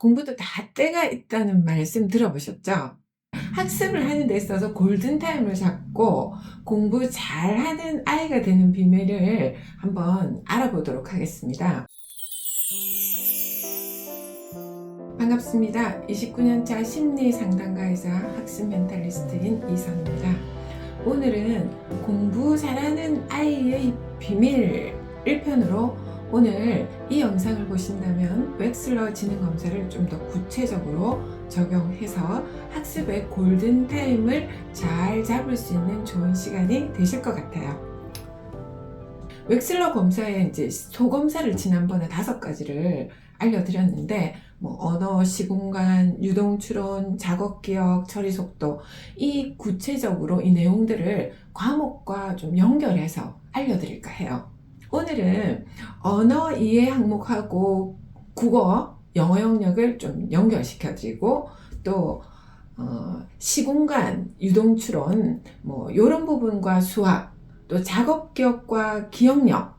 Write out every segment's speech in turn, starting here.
공부도 다 때가 있다는 말씀 들어보셨죠? 학습을 하는 데 있어서 골든타임을 잡고 공부 잘하는 아이가 되는 비밀을 한번 알아보도록 하겠습니다. 반갑습니다. 29년차 심리상담가이자 학습 멘탈리스트인 이선입니다. 오늘은 공부 잘하는 아이의 비밀 1편으로 오늘 이 영상을 보신다면 웩슬러 지능검사를 좀 더 구체적으로 적용해서 학습의 골든타임을 잘 잡을 수 있는 좋은 시간이 되실 것 같아요. 웩슬러 검사의 이제 소검사를 지난번에 5가지를 알려드렸는데 언어, 시공간, 유동추론, 작업기억, 처리속도 이 구체적으로 이 내용들을 과목과 좀 연결해서 알려드릴까 해요. 오늘은 언어 이해 항목하고 국어, 영어 영역을 좀 연결시켜드리고 또 시공간, 유동추론 이런 부분과 수학, 또 작업기억과 기억력,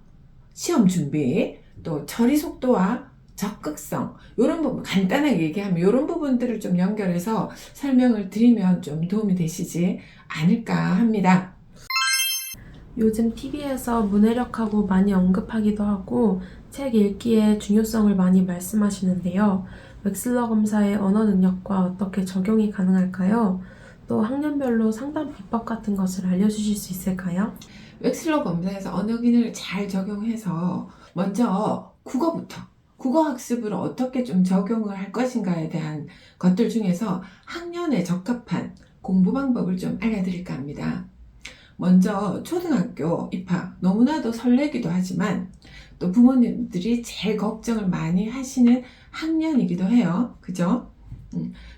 시험 준비, 또 처리속도와 적극성 이런 부분 간단하게 얘기하면 이런 부분들을 좀 연결해서 설명을 드리면 좀 도움이 되시지 않을까 합니다. 요즘 TV에서 문해력하고 많이 언급하기도 하고 책 읽기의 중요성을 많이 말씀하시는데요. 웩슬러 검사의 언어 능력과 어떻게 적용이 가능할까요? 또 학년별로 상담 비법 같은 것을 알려주실 수 있을까요? 웩슬러 검사에서 언어 기능을 잘 적용해서 먼저 국어 학습을 어떻게 좀 적용을 할 것인가에 대한 것들 중에서 학년에 적합한 공부 방법을 좀 알려드릴까 합니다. 먼저 초등학교 입학 너무나도 설레기도 하지만 또 부모님들이 제일 걱정을 많이 하시는 학년이기도 해요. 그죠?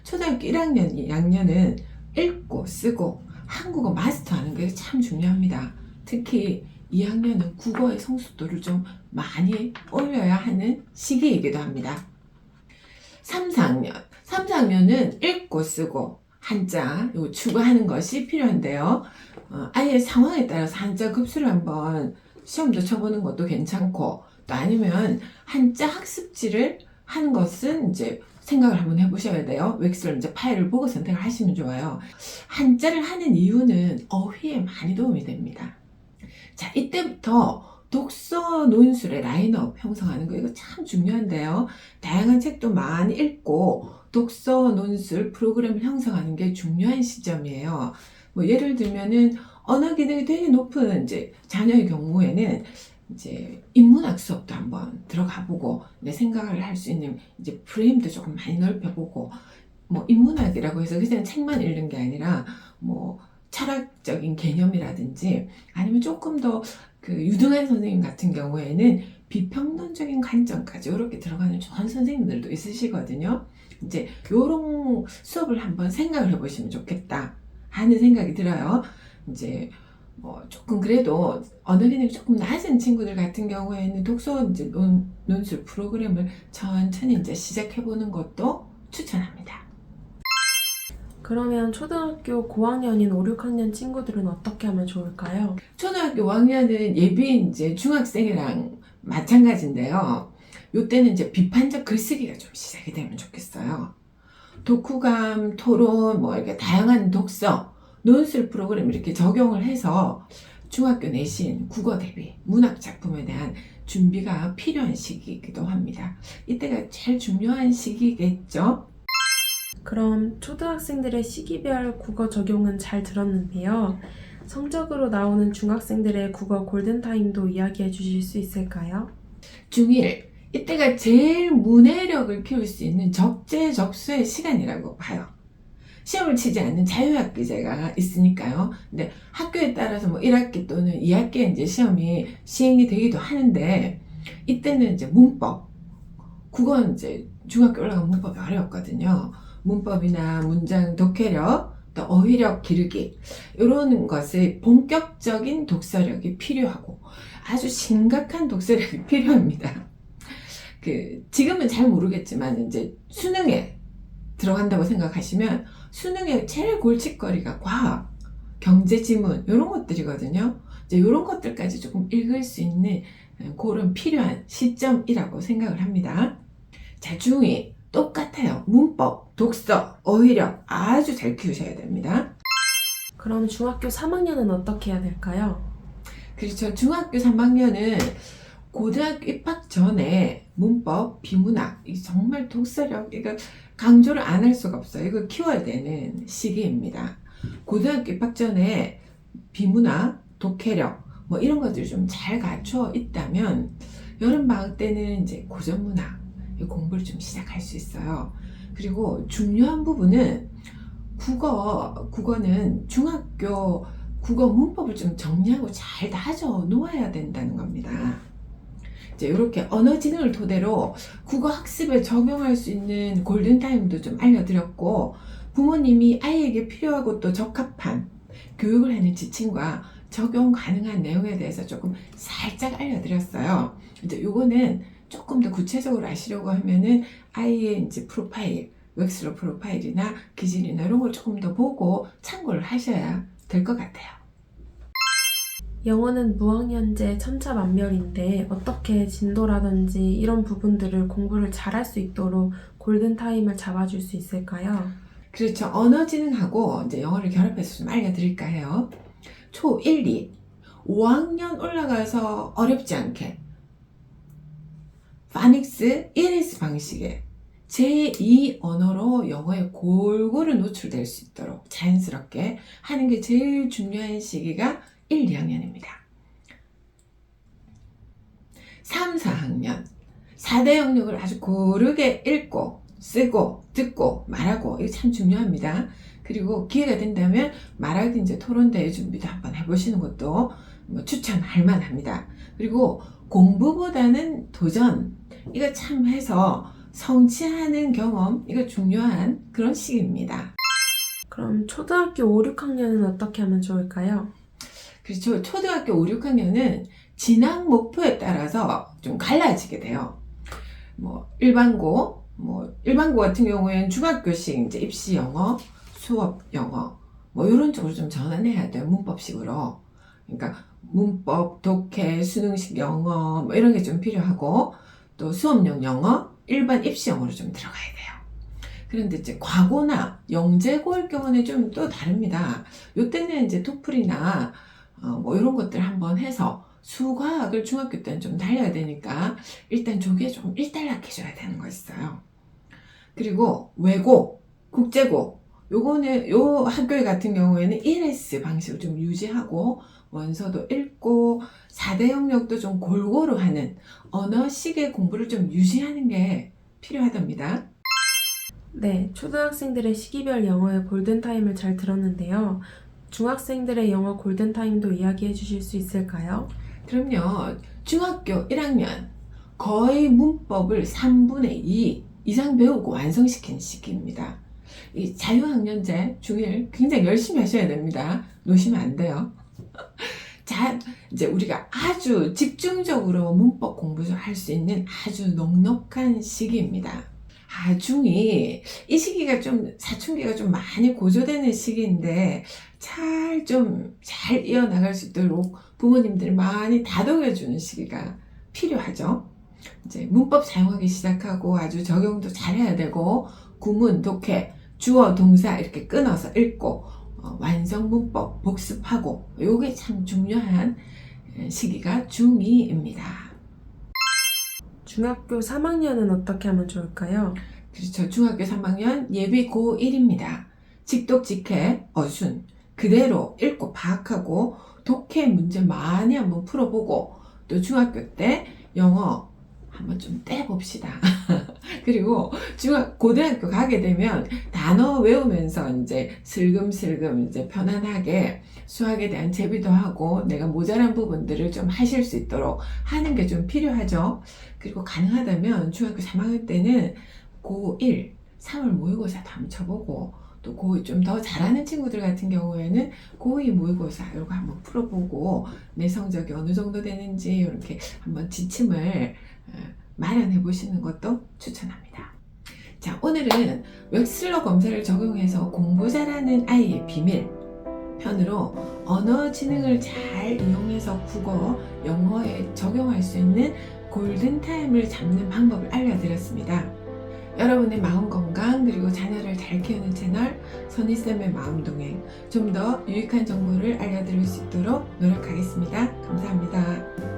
초등학교 1학년, 2학년은 읽고 쓰고 한국어 마스터하는 게 참 중요합니다. 특히 2학년은 국어의 성숙도를 좀 많이 올려야 하는 시기이기도 합니다. 3, 4학년은 읽고 쓰고 한자 추구하는 것이 필요한데요. 아이의 상황에 따라서 한자 급수를 한번 시험도 쳐보는 것도 괜찮고 또 아니면 한자 학습지를 하는 것은 이제 생각을 한번 해보셔야 돼요. 웩슬러 이제 파일을 보고 선택을 하시면 좋아요. 한자를 하는 이유는 어휘에 많이 도움이 됩니다. 자, 이때부터 독서 논술의 라인업 형성하는 거 이거 참 중요한데요. 다양한 책도 많이 읽고 독서 논술 프로그램을 형성하는 게 중요한 시점이에요. 예를 들면은 언어 기능이 되게 높은 이제 자녀의 경우에는 이제 인문학 수업도 한번 들어가 보고 내 생각을 할 수 있는 이제 프레임도 조금 많이 넓혀보고 인문학이라고 해서 그냥 책만 읽는 게 아니라 철학적인 개념이라든지 아니면 조금 더 유등한 선생님 같은 경우에는 비평론적인 관점까지 이렇게 들어가는 좋은 선생님들도 있으시거든요. 이제 요런 수업을 한번 생각을 해보시면 좋겠다 하는 생각이 들어요. 이제 조금 그래도 언어 기능이 조금 낮은 친구들 같은 경우에는 독서 이제 논술 프로그램을 천천히 이제 시작해보는 것도 추천합니다. 그러면 초등학교 고학년인 5, 6학년 친구들은 어떻게 하면 좋을까요? 초등학교 5학년은 예비 이제 중학생이랑 마찬가지인데요. 요때는 이제 비판적 글쓰기가 좀 시작이 되면 좋겠어요. 독후감, 토론, 이렇게 다양한 독서, 논술 프로그램 이렇게 적용을 해서 중학교 내신 국어 대비 문학 작품에 대한 준비가 필요한 시기이기도 합니다. 이때가 제일 중요한 시기겠죠? 그럼 초등학생들의 시기별 국어 적용은 잘 들었는데요. 성적으로 나오는 중학생들의 국어 골든타임도 이야기해 주실 수 있을까요? 중1 이때가 제일 문해력을 키울 수 있는 적재적소의 시간이라고 봐요. 시험을 치지 않는 자유학기제가 있으니까요. 근데 학교에 따라서 1학기 또는 2학기에 이제 시험이 시행이 되기도 하는데 이때는 이제 문법, 국어는 이제 중학교 올라가면 문법이 어려웠거든요. 문법이나 문장 독해력, 또 어휘력 기르기 이런 것의 본격적인 독서력이 필요하고 아주 심각한 독서력이 필요합니다. 지금은 잘 모르겠지만 이제 수능에 들어간다고 생각하시면 수능의 제일 골칫거리가 과학, 경제 지문 이런 것들이거든요. 이제 이런 것들까지 조금 읽을 수 있는 그런 필요한 시점이라고 생각을 합니다. 자, 중2 똑같아요. 문법, 독서, 어휘력 아주 잘 키우셔야 됩니다. 그럼 중학교 3학년은 어떻게 해야 될까요? 그렇죠. 중학교 3학년은 고등학교 입학 전에 문법, 비문학, 이 정말 독서력, 이거 강조를 안 할 수가 없어요. 이거 키워야 되는 시기입니다. 고등학교 입학 전에 비문학, 독해력, 뭐 이런 것들이 좀 잘 갖춰 있다면 여름방학 때는 이제 고전문학 이 공부를 좀 시작할 수 있어요. 그리고 중요한 부분은 국어는 중학교 국어 문법을 좀 정리하고 잘 다져 놓아야 된다는 겁니다. 이제 이렇게 언어 지능을 토대로 국어 학습에 적용할 수 있는 골든타임도 좀 알려드렸고, 부모님이 아이에게 필요하고 또 적합한 교육을 하는 지침과 적용 가능한 내용에 대해서 조금 살짝 알려드렸어요. 이제 요거는 조금 더 구체적으로 아시려고 하면은 아이의 이제 프로파일, 웩슬러 프로파일이나 기질이나 이런 걸 조금 더 보고 참고를 하셔야 될 것 같아요. 영어는 무학년제 천차만별인데 어떻게 진도라든지 이런 부분들을 공부를 잘할 수 있도록 골든타임을 잡아줄 수 있을까요? 그렇죠. 언어지능하고 이제 영어를 결합해서 좀 알려드릴까 해요. 초 1, 2, 5학년 올라가서 어렵지 않게 파닉스 1S 방식의 제2 언어로 영어에 골고루 노출될 수 있도록 자연스럽게 하는 게 제일 중요한 시기가 1, 2학년입니다. 3, 4학년 4대 영역을 아주 고르게 읽고 쓰고 듣고 말하고 이거 참 중요합니다. 그리고 기회가 된다면 말하기 이제 토론대회 준비도 한번 해보시는 것도 뭐 추천할 만합니다. 그리고 공부보다는 도전 이거 참 해서 성취하는 경험 이거 중요한 그런 시기입니다. 그럼 초등학교 5, 6학년은 어떻게 하면 좋을까요? 그렇죠. 초등학교 5, 6학년은 진학 목표에 따라서 좀 갈라지게 돼요. 일반고 같은 경우에는 중학교식 이제 입시 영어, 수업 영어, 이런 쪽으로 좀 전환해야 돼요. 문법식으로. 그러니까 문법, 독해, 수능식 영어, 이런 게 좀 필요하고, 또 수업용 영어, 일반 입시 영어로 좀 들어가야 돼요. 그런데 이제 과고나 영재고일 경우는 좀 또 다릅니다. 요때는 이제 토플이나 이런 것들 한번 해서 수과학을 중학교 때는 좀 달려야 되니까 일단 조기에 좀 일단락해줘야 되는 거 있어요. 그리고 외고, 국제고 요거는 요 학교 같은 경우에는 1S 방식을 좀 유지하고 원서도 읽고 4대 영역도 좀 골고루 하는 언어식의 공부를 좀 유지하는 게 필요하답니다. 네, 초등학생들의 시기별 영어의 골든타임을 잘 들었는데요. 중학생들의 영어 골든타임도 이야기해 주실 수 있을까요? 그럼요. 중학교 1학년 거의 문법을 3분의 2 이상 배우고 완성시키는 시기입니다. 이 자유학년제 중1 굉장히 열심히 하셔야 됩니다. 놓으시면 안 돼요. 자, 이제 우리가 아주 집중적으로 문법 공부를 할 수 있는 아주 넉넉한 시기입니다. 중2 이 시기가 좀 사춘기가 좀 많이 고조되는 시기인데 잘 이어나갈 수 있도록 부모님들이 많이 다독여주는 시기가 필요하죠. 이제 문법 사용하기 시작하고 아주 적용도 잘해야 되고 구문, 독해, 주어, 동사 이렇게 끊어서 읽고 완성 문법 복습하고 요게 참 중요한 시기가 중2입니다. 중학교 3학년은 어떻게 하면 좋을까요? 그렇죠. 중학교 3학년 예비 고1입니다. 직독, 직해, 어순 그대로 읽고 파악하고 독해 문제 많이 한번 풀어보고 또 중학교 때 영어 한번 좀 떼봅시다. 그리고 고등학교 가게 되면 단어 외우면서 이제 슬금슬금 이제 편안하게 수학에 대한 재비도 하고 내가 모자란 부분들을 좀 하실 수 있도록 하는 게 좀 필요하죠. 그리고 가능하다면 중학교 3학년 때는 고1, 3월 모의고사도 한번 쳐보고 또 고2 좀 더 잘하는 친구들 같은 경우에는 고2 모의고사 이거 한번 풀어보고 내 성적이 어느 정도 되는지 이렇게 한번 지침을 마련해 보시는 것도 추천합니다. 자, 오늘은 웩슬러 검사를 적용해서 공부 잘하는 아이의 비밀 편으로 언어 지능을 잘 이용해서 국어, 영어에 적용할 수 있는 골든타임을 잡는 방법을 알려드렸습니다. 여러분의 마음 건강 그리고 자녀를 잘 키우는 채널 선희쌤의 마음동행 좀 더 유익한 정보를 알려드릴 수 있도록 노력하겠습니다. 감사합니다.